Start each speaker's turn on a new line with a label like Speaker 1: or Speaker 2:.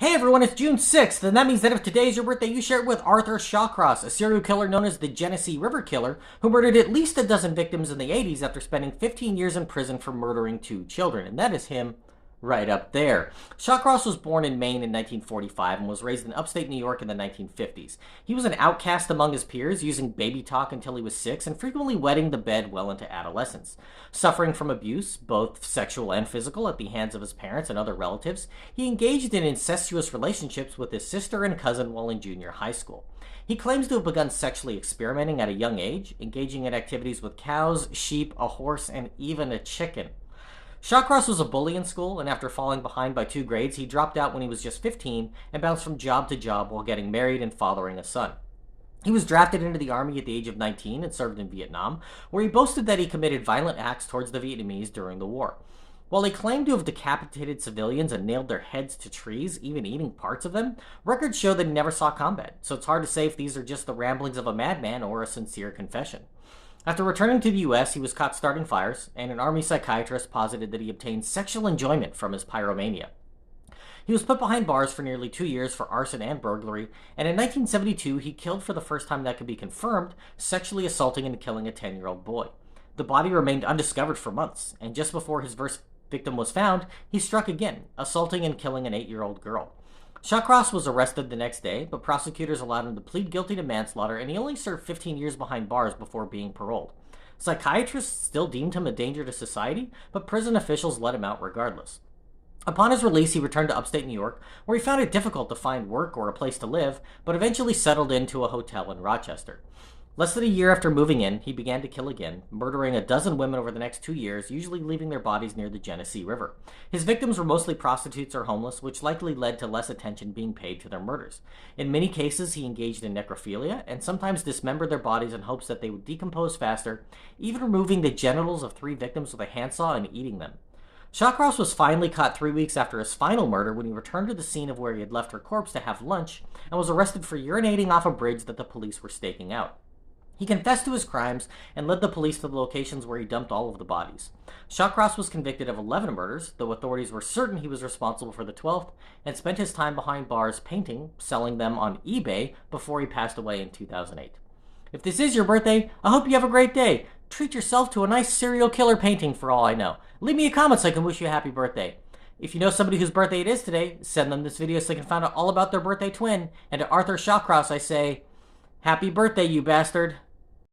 Speaker 1: Hey everyone, it's June 6th, and that means that if today is your birthday, you share it with Arthur Shawcross, a serial killer known as the Genesee River Killer, who murdered at least a dozen victims in the 80s after spending 15 years in prison for murdering 2 children. And that is him right up there. Shawcross was born in Maine in 1945 and was raised in upstate New York in the 1950s. He was an outcast among his peers, using baby talk until he was 6 and frequently wetting the bed well into adolescence. Suffering from abuse, both sexual and physical, at the hands of his parents and other relatives, he engaged in incestuous relationships with his sister and cousin while in junior high school. He claims to have begun sexually experimenting at a young age, engaging in activities with cows, sheep, a horse, and even a chicken. Shawcross was a bully in school, and after falling behind by 2 grades, he dropped out when he was just 15 and bounced from job to job while getting married and fathering a son. He was drafted into the army at the age of 19 and served in Vietnam, where he boasted that he committed violent acts towards the Vietnamese during the war. While he claimed to have decapitated civilians and nailed their heads to trees, even eating parts of them, records show that he never saw combat, so it's hard to say if these are just the ramblings of a madman or a sincere confession. After returning to the U.S., he was caught starting fires, and an army psychiatrist posited that he obtained sexual enjoyment from his pyromania. He was put behind bars for nearly 2 years for arson and burglary, and in 1972 he killed, for the first time that could be confirmed, sexually assaulting and killing a 10-year-old boy. The body remained undiscovered for months, and just before his first victim was found, he struck again, assaulting and killing an 8-year-old girl. Shawcross was arrested the next day, but prosecutors allowed him to plead guilty to manslaughter, and he only served 15 years behind bars before being paroled. Psychiatrists still deemed him a danger to society, but prison officials let him out regardless. Upon his release, he returned to upstate New York, where he found it difficult to find work or a place to live, but eventually settled into a hotel in Rochester. Less than a year after moving in, he began to kill again, murdering a dozen women over the next 2 years, usually leaving their bodies near the Genesee River. His victims were mostly prostitutes or homeless, which likely led to less attention being paid to their murders. In many cases, he engaged in necrophilia and sometimes dismembered their bodies in hopes that they would decompose faster, even removing the genitals of 3 victims with a handsaw and eating them. Shawcross was finally caught 3 weeks after his final murder when he returned to the scene of where he had left her corpse to have lunch and was arrested for urinating off a bridge that the police were staking out. He confessed to his crimes and led the police to the locations where he dumped all of the bodies. Shawcross was convicted of 11 murders, though authorities were certain he was responsible for the 12th, and spent his time behind bars painting, selling them on eBay before he passed away in 2008. If this is your birthday, I hope you have a great day. Treat yourself to a nice serial killer painting for all I know. Leave me a comment so I can wish you a happy birthday. If you know somebody whose birthday it is today, send them this video so they can find out all about their birthday twin. And to Arthur Shawcross I say, happy birthday, you bastard.